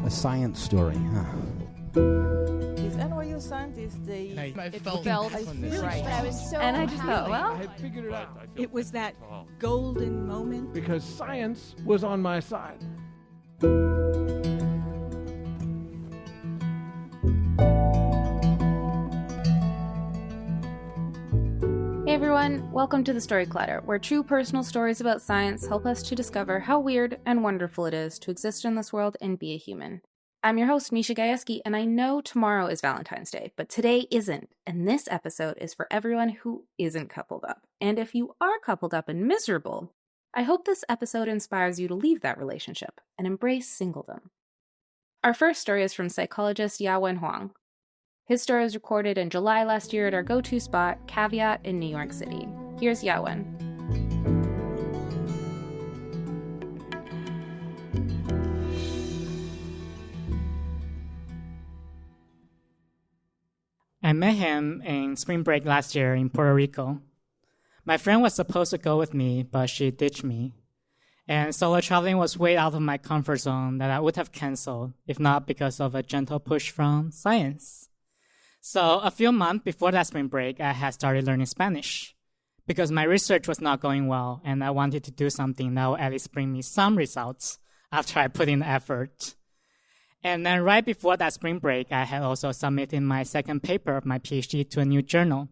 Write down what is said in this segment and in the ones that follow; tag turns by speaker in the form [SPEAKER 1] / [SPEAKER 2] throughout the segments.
[SPEAKER 1] A science story, huh?
[SPEAKER 2] These NYU scientists, they
[SPEAKER 3] felt
[SPEAKER 2] right.
[SPEAKER 4] But I was so
[SPEAKER 3] And I just thought, well,
[SPEAKER 5] I had figured it out.
[SPEAKER 2] It was that golden moment.
[SPEAKER 5] Because science was on my side.
[SPEAKER 3] Hey everyone, welcome to the Story Clatter, where true personal stories about science help us to discover how weird and wonderful it is to exist in this world and be a human. I'm your host, Misha Gajewski, and I know tomorrow is Valentine's Day, but today isn't, and this episode is for everyone who isn't coupled up. And if you are coupled up and miserable, I hope this episode inspires you to leave that relationship and embrace singledom. Our first story is from psychologist Jiawen Huang. His story was recorded in July last year at our go-to spot, Caveat in New York City. Here's Jiawen.
[SPEAKER 6] I met him in spring break last year in Puerto Rico. My friend was supposed to go with me, but she ditched me. And solo traveling was way out of my comfort zone that I would have canceled, if not because of a gentle push from science. So a few months before that spring break, I had started learning Spanish because my research was not going well and I wanted to do something that would at least bring me some results after I put in the effort. And then right before that spring break, I had also submitted my second paper of my PhD to a new journal.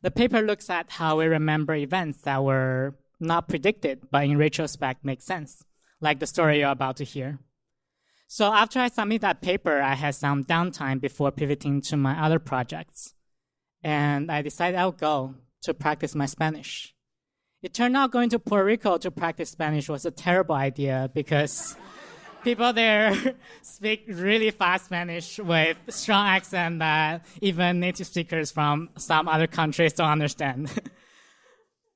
[SPEAKER 6] The paper looks at how we remember events that were not predicted, but in retrospect make sense, like the story you're about to hear. So after I submitted that paper, I had some downtime before pivoting to my other projects. And I decided I would go to practice my Spanish. It turned out going to Puerto Rico to practice Spanish was a terrible idea because people there speak really fast Spanish with strong accent that even native speakers from some other countries don't understand.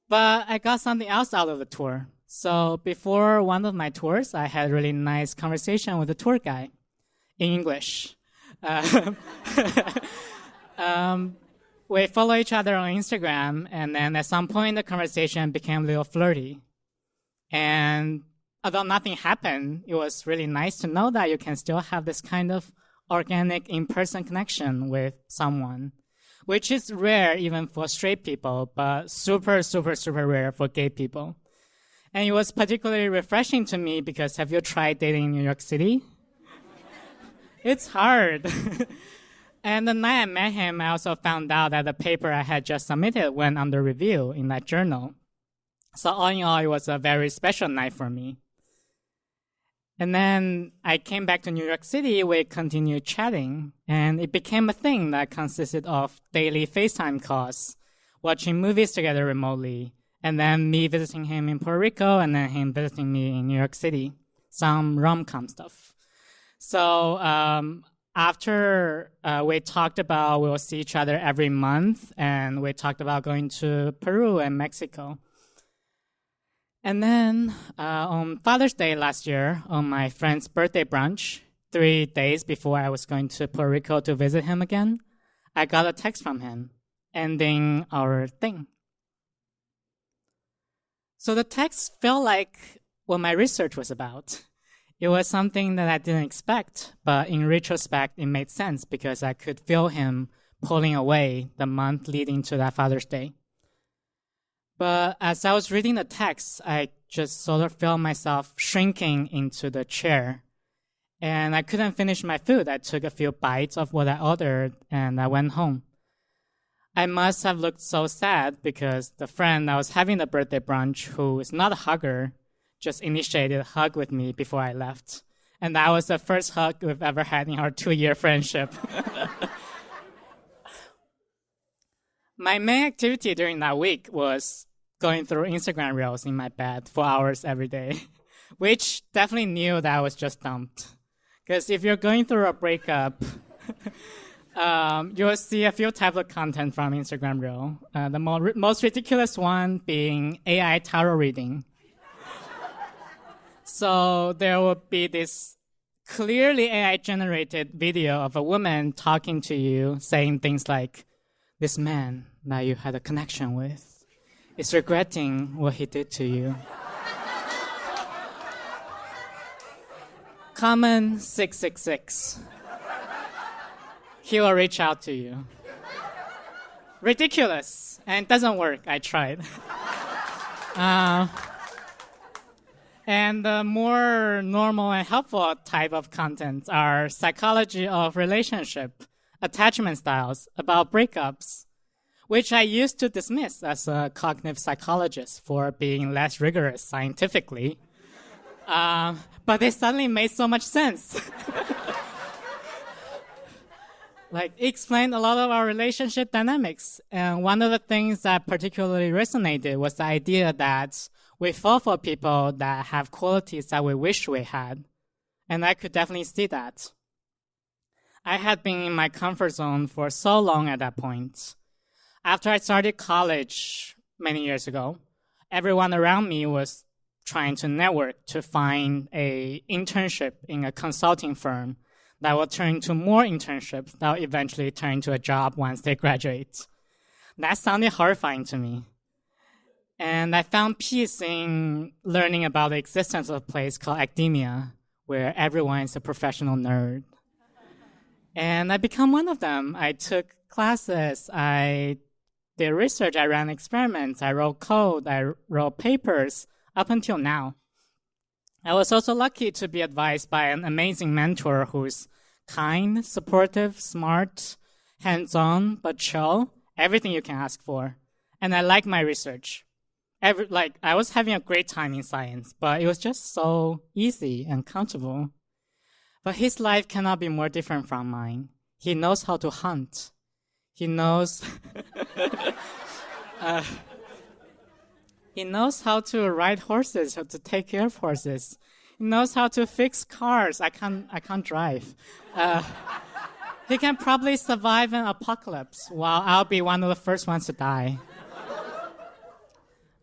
[SPEAKER 6] But I got something else out of the tour. So before one of my tours, I had a really nice conversation with the tour guide in English. We follow each other on Instagram, and then at some point the conversation became a little flirty. And although nothing happened, it was really nice to know that you can still have this kind of organic in-person connection with someone, which is rare even for straight people, but super, super, super rare for gay people. And it was particularly refreshing to me because have you tried dating in New York City? It's hard. And the night I met him, I also found out that the paper I had just submitted went under review in that journal. So all in all, it was a very special night for me. And then I came back to New York City, we continued chatting, and it became a thing that consisted of daily FaceTime calls, watching movies together remotely, and then me visiting him in Puerto Rico, and then him visiting me in New York City, some rom-com stuff. So after we talked about we'll see each other every month, and we talked about going to Peru and Mexico. And then on Father's Day last year, on my friend's birthday brunch, 3 days before I was going to Puerto Rico to visit him again, I got a text from him ending our thing. So the text felt like what my research was about. It was something that I didn't expect, but in retrospect, it made sense because I could feel him pulling away the month leading to that Father's Day. But as I was reading the text, I just sort of felt myself shrinking into the chair. And I couldn't finish my food. I took a few bites of what I ordered, and I went home. I must have looked so sad because the friend I was having the birthday brunch, who is not a hugger, just initiated a hug with me before I left. And that was the first hug we've ever had in our 2-year friendship. My main activity during that week was going through Instagram Reels in my bed for hours every day, which definitely knew that I was just dumped. Because if you're going through a breakup, you'll see a few types of content from Instagram Reel. The most ridiculous one being AI tarot reading. So there will be this clearly AI-generated video of a woman talking to you, saying things like, "This man that you had a connection with is regretting what he did to you." common 666. He will reach out to you. Ridiculous. And it doesn't work. I tried. And the more normal and helpful type of content are psychology of relationship, attachment styles, about breakups, which I used to dismiss as a cognitive psychologist for being less rigorous scientifically. But they suddenly made so much sense. It explained a lot of our relationship dynamics. And one of the things that particularly resonated was the idea that we fall for people that have qualities that we wish we had. And I could definitely see that. I had been in my comfort zone for so long at that point. After I started college many years ago, everyone around me was trying to network to find an internship in a consulting firm that will turn into more internships that will eventually turn into a job once they graduate. That sounded horrifying to me. And I found peace in learning about the existence of a place called academia, where everyone is a professional nerd. And I became one of them. I took classes, I did research, I ran experiments, I wrote code, I wrote papers, up until now. I was also lucky to be advised by an amazing mentor who's kind, supportive, smart, hands-on, but chill, everything you can ask for. And I like my research. I was having a great time in science, but it was just so easy and comfortable. But his life cannot be more different from mine. He knows how to hunt. He knows he knows how to ride horses, how to take care of horses. He knows how to fix cars. I can't drive. He can probably survive an apocalypse while I'll be one of the first ones to die.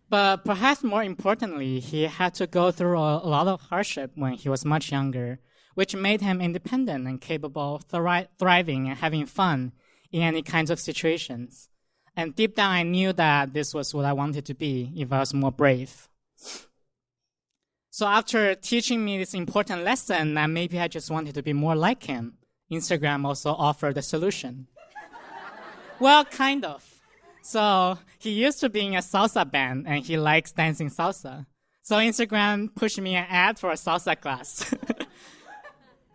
[SPEAKER 6] But perhaps more importantly, he had to go through a lot of hardship when he was much younger, which made him independent and capable of thriving and having fun in any kinds of situations. And deep down, I knew that this was what I wanted to be if I was more brave. So after teaching me this important lesson that maybe I just wanted to be more like him, Instagram also offered a solution. Well, kind of. So he used to be in a salsa band, and he likes dancing salsa. So Instagram pushed me an ad for a salsa class.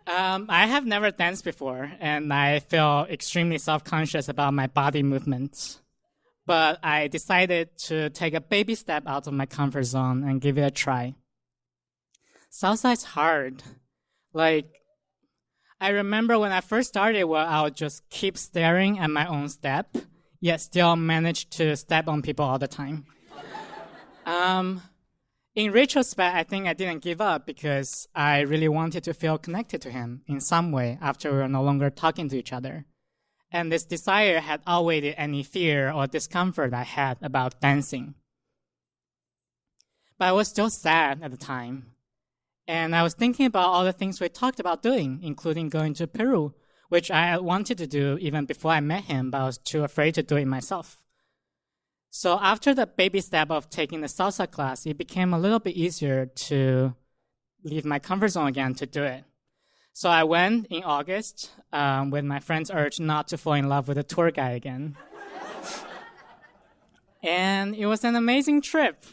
[SPEAKER 6] I have never danced before, and I feel extremely self-conscious about my body movements. But I decided to take a baby step out of my comfort zone and give it a try. Salsa is hard. I remember when I first started, I would just keep staring at my own step, yet still manage to step on people all the time. In retrospect, I think I didn't give up because I really wanted to feel connected to him in some way after we were no longer talking to each other. And this desire had outweighed any fear or discomfort I had about dancing. But I was still sad at the time. And I was thinking about all the things we talked about doing, including going to Peru, which I wanted to do even before I met him, but I was too afraid to do it myself. So after the baby step of taking the salsa class, it became a little bit easier to leave my comfort zone again to do it. So I went in August with my friend's urge not to fall in love with a tour guide again. And it was an amazing trip.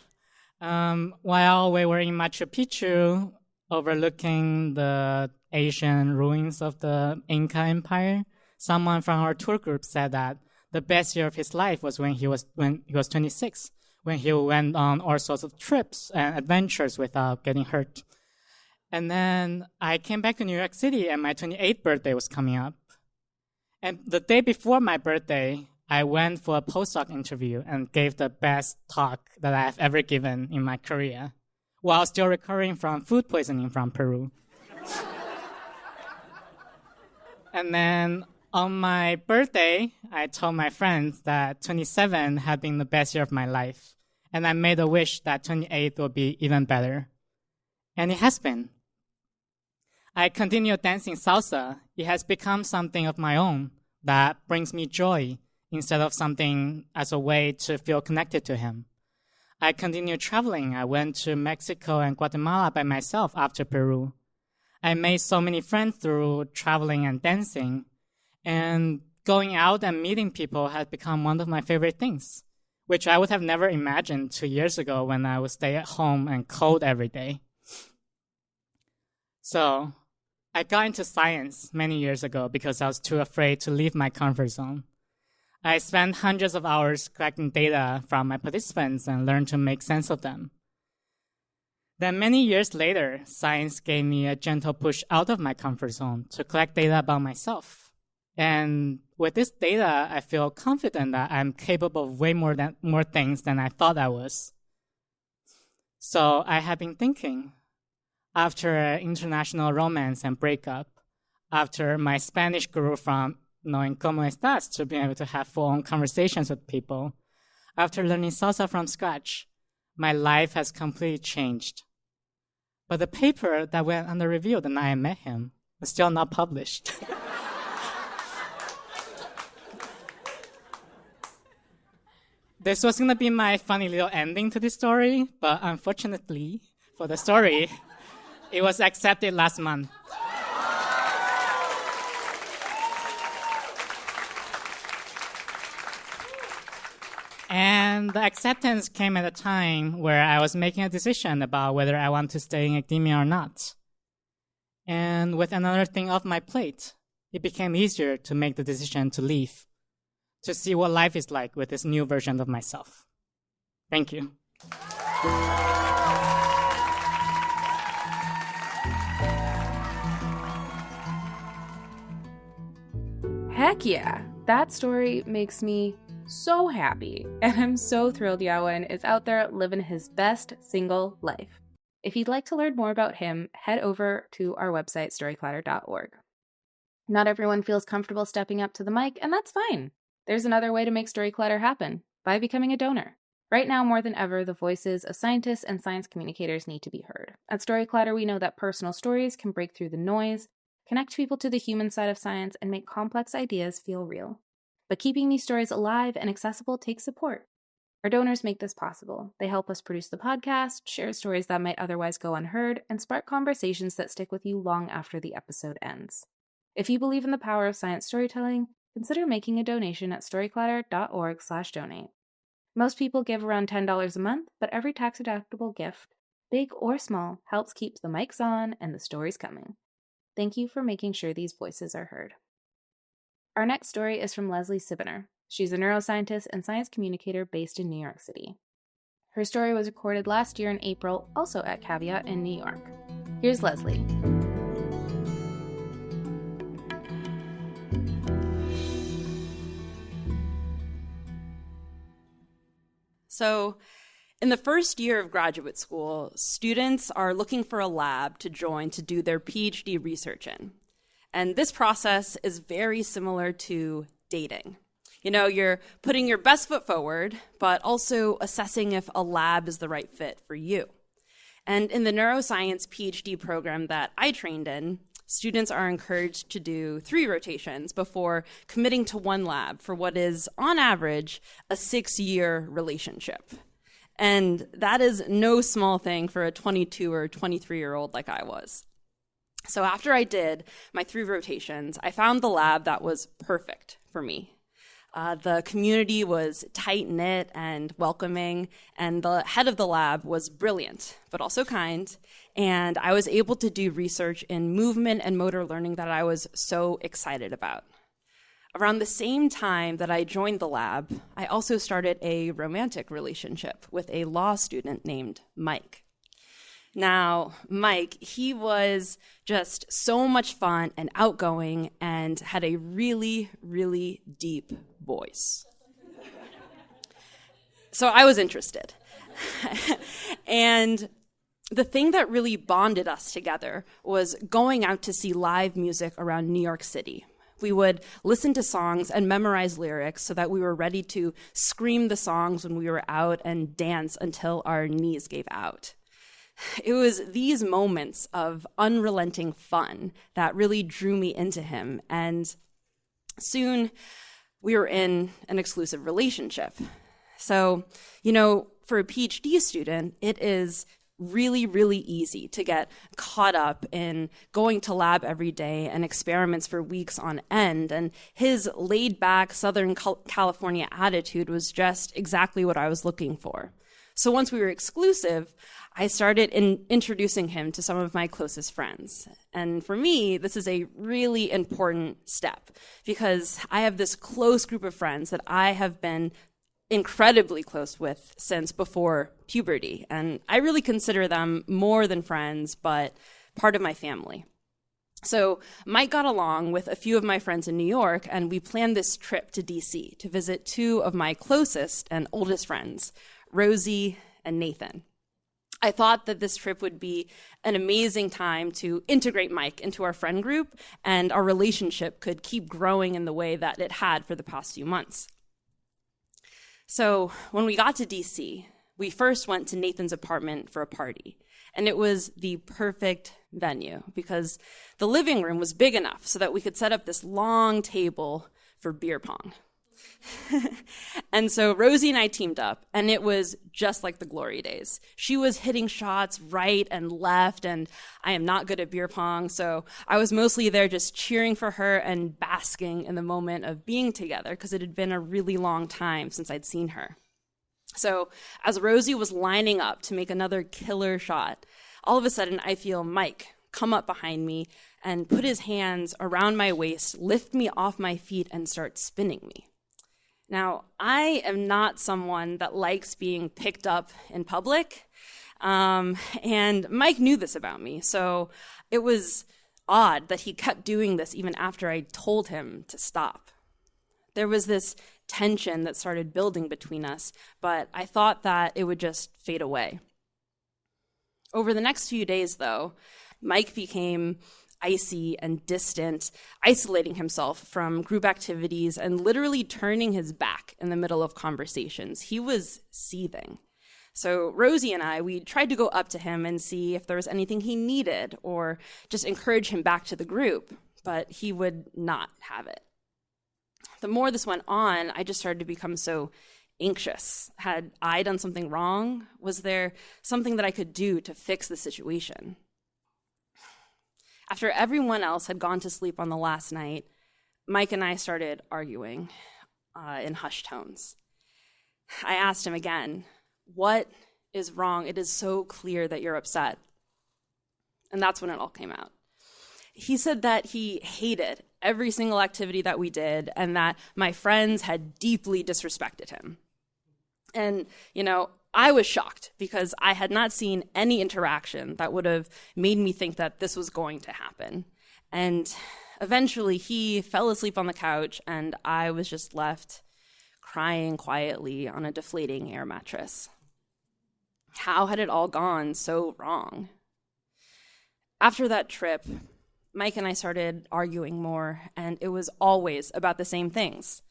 [SPEAKER 6] While we were in Machu Picchu, overlooking the Asian ruins of the Inca Empire, someone from our tour group said that the best year of his life was when he was 26, when he went on all sorts of trips and adventures without getting hurt. And then I came back to New York City, and my 28th birthday was coming up. And the day before my birthday, I went for a postdoc interview and gave the best talk that I have ever given in my career, while still recovering from food poisoning from Peru. And then on my birthday, I told my friends that 27 had been the best year of my life, and I made a wish that 28 will be even better. And it has been. I continue dancing salsa. It has become something of my own that brings me joy instead of something as a way to feel connected to him. I continue traveling. I went to Mexico and Guatemala by myself after Peru. I made so many friends through traveling and dancing, and going out and meeting people had become one of my favorite things, which I would have never imagined 2 years ago when I would stay at home and code every day. So I got into science many years ago because I was too afraid to leave my comfort zone. I spent hundreds of hours collecting data from my participants and learned to make sense of them. Then many years later, science gave me a gentle push out of my comfort zone to collect data about myself. And with this data, I feel confident that I'm capable of way more things than I thought I was. So I have been thinking, after international romance and breakup, after my Spanish grew from knowing cómo estás to being able to have full-on conversations with people, after learning salsa from scratch, my life has completely changed. But the paper that went under review the night I met him was still not published. This was going to be my funny little ending to this story, but unfortunately for the story, it was accepted last month. And the acceptance came at a time where I was making a decision about whether I want to stay in academia or not. And with another thing off my plate, it became easier to make the decision to leave, to see what life is like with this new version of myself. Thank you.
[SPEAKER 3] Heck yeah! That story makes me so happy, and I'm so thrilled Jiawen is out there living his best single life. If you'd like to learn more about him, head over to our website, storyclatter.org. Not everyone feels comfortable stepping up to the mic, and that's fine. There's another way to make Storyclatter happen, by becoming a donor. Right now, more than ever, the voices of scientists and science communicators need to be heard. At Storyclatter, we know that personal stories can break through the noise, connect people to the human side of science, and make complex ideas feel real. But keeping these stories alive and accessible takes support. Our donors make this possible. They help us produce the podcast, share stories that might otherwise go unheard, and spark conversations that stick with you long after the episode ends. If you believe in the power of science storytelling, consider making a donation at storyclatter.org/donate. Most people give around $10 a month, but every tax-deductible gift, big or small, helps keep the mics on and the stories coming. Thank you for making sure these voices are heard. Our next story is from Leslie Sibener. She's a neuroscientist and science communicator based in New York City. Her story was recorded last year in April, also at Caveat in New York. Here's Leslie.
[SPEAKER 1] So, in the first year of graduate school, students are looking for a lab to join to do their PhD research in. And this process is very similar to dating. You know, you're putting your best foot forward, but also assessing if a lab is the right fit for you. And in the neuroscience PhD program that I trained in, students are encouraged to do 3 rotations before committing to one lab for what is, on average, a 6-year relationship. And that is no small thing for a 22 or 23-year-old like I was. So after I did my 3 rotations, I found the lab that was perfect for me. The community was tight-knit and welcoming, and the head of the lab was brilliant, but also kind, and I was able to do research in movement and motor learning that I was so excited about. Around the same time that I joined the lab, I also started a romantic relationship with a law student named Mike. Now, Mike, he was just so much fun and outgoing and had a really, really deep voice. So I was interested. And the thing that really bonded us together was going out to see live music around New York City. We would listen to songs and memorize lyrics so that we were ready to scream the songs when we were out and dance until our knees gave out. It was these moments of unrelenting fun that really drew me into him, and soon we were in an exclusive relationship. So, you know, for a PhD student, it is really, really easy to get caught up in going to lab every day and experiments for weeks on end. And his laid-back Southern California attitude was just exactly what I was looking for. So once we were exclusive, I started introducing him to some of my closest friends. And for me, this is a really important step because I have this close group of friends that I have been incredibly close with since before puberty. And I really consider them more than friends, but part of my family. So Mike got along with a few of my friends in New York, and we planned this trip to DC to visit two of my closest and oldest friends, Rosie and Nathan. I thought that this trip would be an amazing time to integrate Mike into our friend group, and our relationship could keep growing in the way that it had for the past few months. So when we got to DC, we first went to Nathan's apartment for a party. And it was the perfect venue because the living room was big enough so that we could set up this long table for beer pong. And so Rosie and I teamed up, and it was just like the glory days. She was hitting shots right and left, and I am not good at beer pong, so I was mostly there just cheering for her and basking in the moment of being together because it had been a really long time since I'd seen her. So as Rosie was lining up to make another killer shot, all of a sudden I feel Mike come up behind me and put his hands around my waist, lift me off my feet, and start spinning me. Now, I am not someone that likes being picked up in public, and Mike knew this about me, so it was odd that he kept doing this even after I told him to stop. There was this tension that started building between us, but I thought that it would just fade away. Over the next few days, though, Mike became icy and distant, isolating himself from group activities and literally turning his back in the middle of conversations. He was seething. So Rosie and I, we tried to go up to him and see if there was anything he needed or just encourage him back to the group, but he would not have it. The more this went on, I just started to become so anxious. Had I done something wrong? Was there something that I could do to fix the situation? After everyone else had gone to sleep on the last night, Mike and I started arguing in hushed tones. I asked him again, "What is wrong? It is so clear that you're upset." And that's when it all came out. He said that he hated every single activity that we did and that my friends had deeply disrespected him. And, I was shocked because I had not seen any interaction that would have made me think that this was going to happen. And eventually he fell asleep on the couch and I was just left crying quietly on a deflating air mattress. How had it all gone so wrong? After that trip, Mike and I started arguing more, and it was always about the same things.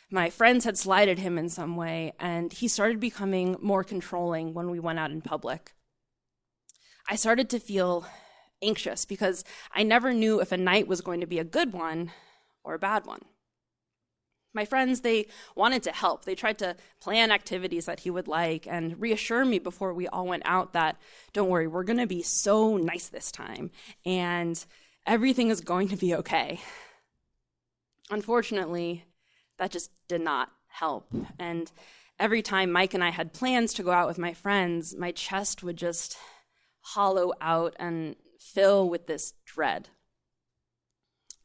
[SPEAKER 1] My friends had slighted him in some way, and he started becoming more controlling when we went out in public. I started to feel anxious because I never knew if a night was going to be a good one or a bad one. My friends, they wanted to help. They tried to plan activities that he would like and reassure me before we all went out that, don't worry, we're going to be so nice this time, and everything is going to be okay. Unfortunately, that just did not help. And every time Mike and I had plans to go out with my friends, my chest would just hollow out and fill with this dread.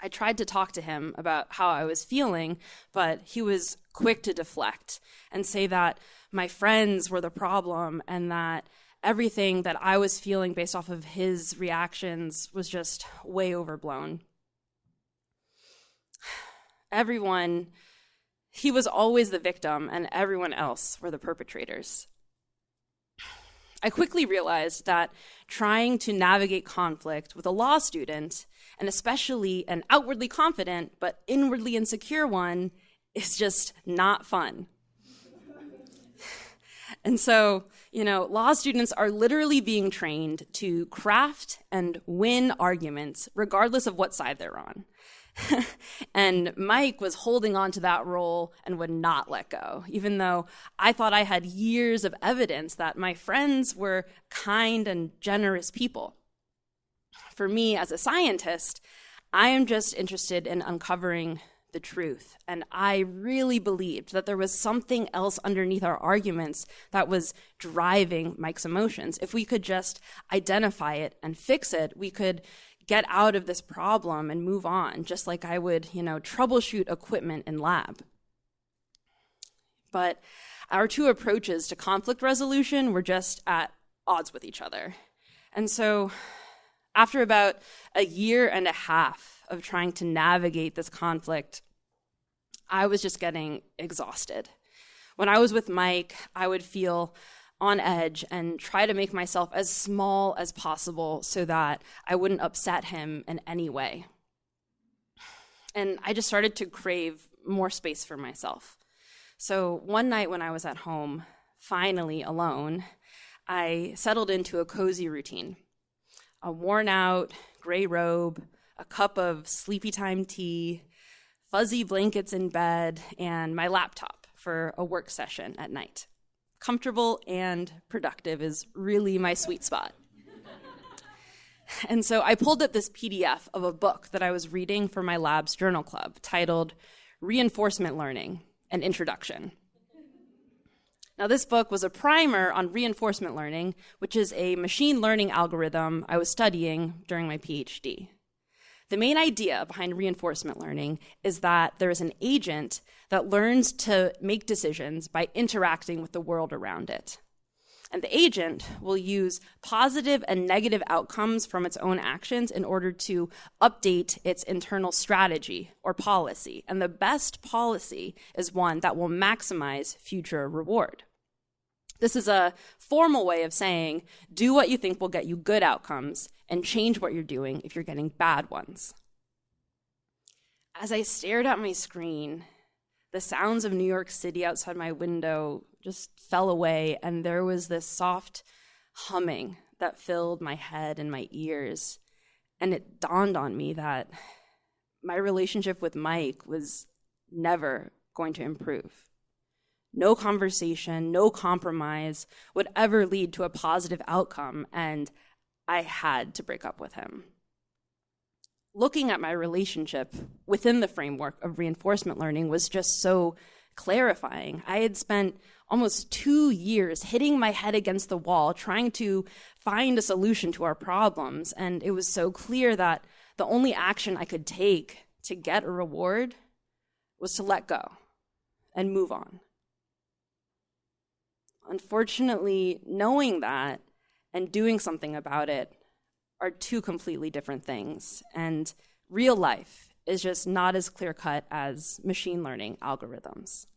[SPEAKER 1] I tried to talk to him about how I was feeling, but he was quick to deflect and say that my friends were the problem and that everything that I was feeling based off of his reactions was just way overblown. He was always the victim, and everyone else were the perpetrators. I quickly realized that trying to navigate conflict with a law student, and especially an outwardly confident but inwardly insecure one, is just not fun. And so, Law students are literally being trained to craft and win arguments, regardless of what side they're on. And Mike was holding on to that role and would not let go, even though I thought I had years of evidence that my friends were kind and generous people. For me, as a scientist, I am just interested in uncovering the truth. And I really believed that there was something else underneath our arguments that was driving Mike's emotions. If we could just identify it and fix it, we could get out of this problem and move on, just like I would, troubleshoot equipment in lab. But our two approaches to conflict resolution were just at odds with each other. And so after about a year and a half of trying to navigate this conflict, I was just getting exhausted. When I was with Mike, I would feel on edge and try to make myself as small as possible so that I wouldn't upset him in any way. And I just started to crave more space for myself. So one night when I was at home, finally alone, I settled into a cozy routine. A worn-out gray robe, a cup of sleepy time tea, fuzzy blankets in bed, and my laptop for a work session at night. Comfortable and productive is really my sweet spot. And so I pulled up this PDF of a book that I was reading for my lab's journal club titled Reinforcement Learning, an Introduction. Now, this book was a primer on reinforcement learning, which is a machine learning algorithm I was studying during my PhD. The main idea behind reinforcement learning is that there is an agent that learns to make decisions by interacting with the world around it. And the agent will use positive and negative outcomes from its own actions in order to update its internal strategy or policy. And the best policy is one that will maximize future reward. This is a formal way of saying, do what you think will get you good outcomes and change what you're doing if you're getting bad ones. As I stared at my screen, the sounds of New York City outside my window just fell away, and there was this soft humming that filled my head and my ears. And it dawned on me that my relationship with Mike was never going to improve. No conversation, no compromise would ever lead to a positive outcome, and I had to break up with him. Looking at my relationship within the framework of reinforcement learning was just so clarifying. I had spent almost 2 years hitting my head against the wall, trying to find a solution to our problems, and it was so clear that the only action I could take to get a reward was to let go and move on. Unfortunately, knowing that and doing something about it are two completely different things, and real life is just not as clear-cut as machine learning algorithms.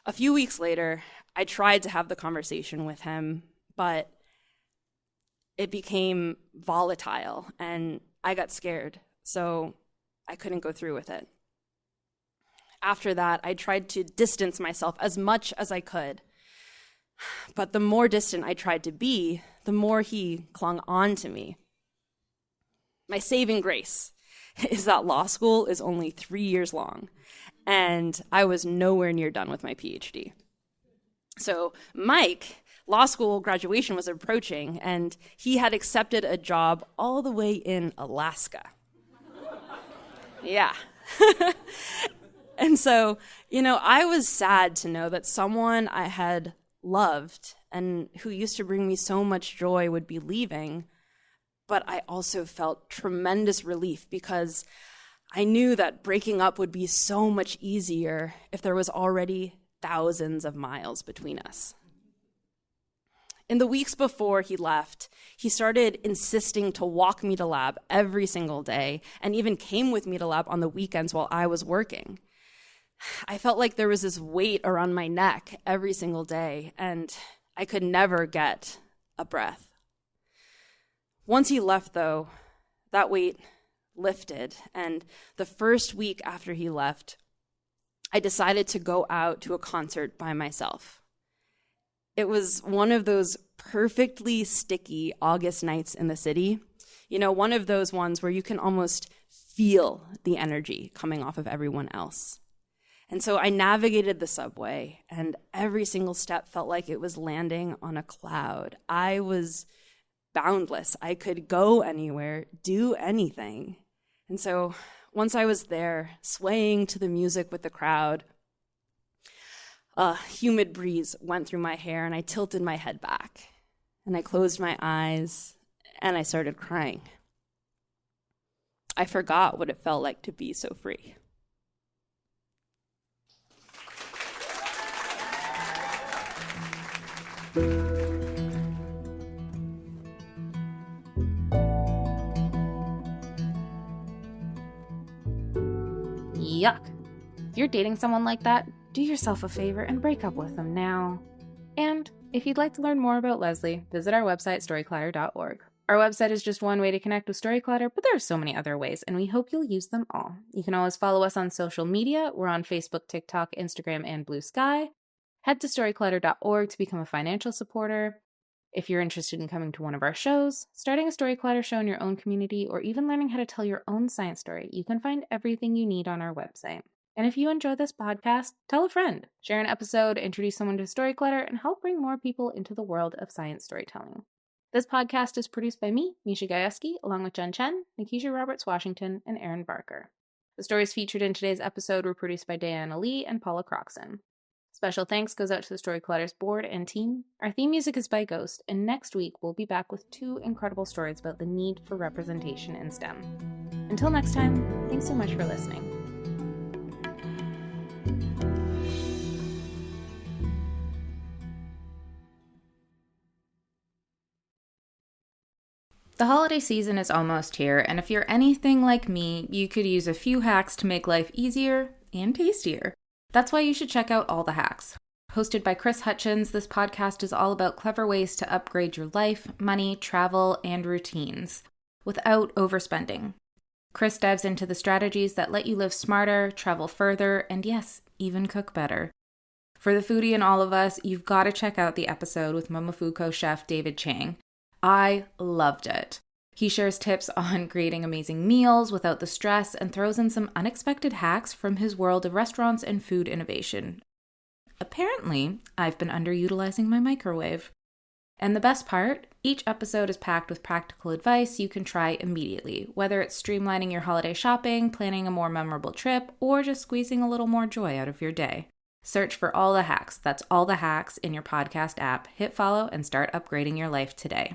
[SPEAKER 1] A few weeks later, I tried to have the conversation with him, but it became volatile, and I got scared, so I couldn't go through with it. After that, I tried to distance myself as much as I could. But the more distant I tried to be, the more he clung on to me. My saving grace is that law school is only 3 years long, and I was nowhere near done with my PhD. So Mike, law school graduation was approaching, and he had accepted a job all the way in Alaska. Yeah. And so, I was sad to know that someone I had loved and who used to bring me so much joy would be leaving, but I also felt tremendous relief because I knew that breaking up would be so much easier if there was already thousands of miles between us. In the weeks before he left, he started insisting to walk me to lab every single day and even came with me to lab on the weekends while I was working. I felt like there was this weight around my neck every single day, and I could never get a breath. Once he left, though, that weight lifted, and the first week after he left, I decided to go out to a concert by myself. It was one of those perfectly sticky August nights in the city. You know, one of those ones where you can almost feel the energy coming off of everyone else. And so I navigated the subway, and every single step felt like it was landing on a cloud. I was boundless. I could go anywhere, do anything. And so once I was there, swaying to the music with the crowd, a humid breeze went through my hair, and I tilted my head back, and I closed my eyes, and I started crying. I forgot what it felt like to be so free.
[SPEAKER 3] Yuck. If you're dating someone like that, do yourself a favor and break up with them now. And if you'd like to learn more about Leslie, visit our website, storyclatter.org. Our website is just one way to connect with Storyclatter, but there are so many other ways, and we hope you'll use them all. You can always follow us on social media. We're on Facebook, TikTok, Instagram, and Blue Sky. Head to storyclatter.org to become a financial supporter. If you're interested in coming to one of our shows, starting a Storyclatter show in your own community, or even learning how to tell your own science story, you can find everything you need on our website. And if you enjoy this podcast, tell a friend, share an episode, introduce someone to Storyclatter, and help bring more people into the world of science storytelling. This podcast is produced by me, Misha Gajewski, along with Jen Chen, Nikisha Roberts-Washington, and Aaron Barker. The stories featured in today's episode were produced by Diana Lee and Paula Croxon. Special thanks goes out to the Storyclatter's board and team. Our theme music is by Ghost, and next week we'll be back with 2 incredible stories about the need for representation in STEM. Until next time, thanks so much for listening. The holiday season is almost here, and if you're anything like me, you could use a few hacks to make life easier and tastier. That's why you should check out All the Hacks. Hosted by Chris Hutchins, this podcast is all about clever ways to upgrade your life, money, travel, and routines without overspending. Chris dives into the strategies that let you live smarter, travel further, and yes, even cook better. For the foodie in all of us, you've got to check out the episode with Momofuku chef David Chang. I loved it. He shares tips on creating amazing meals without the stress and throws in some unexpected hacks from his world of restaurants and food innovation. Apparently, I've been underutilizing my microwave. And the best part, each episode is packed with practical advice you can try immediately, whether it's streamlining your holiday shopping, planning a more memorable trip, or just squeezing a little more joy out of your day. Search for All the Hacks. That's All the Hacks in your podcast app. Hit follow and start upgrading your life today.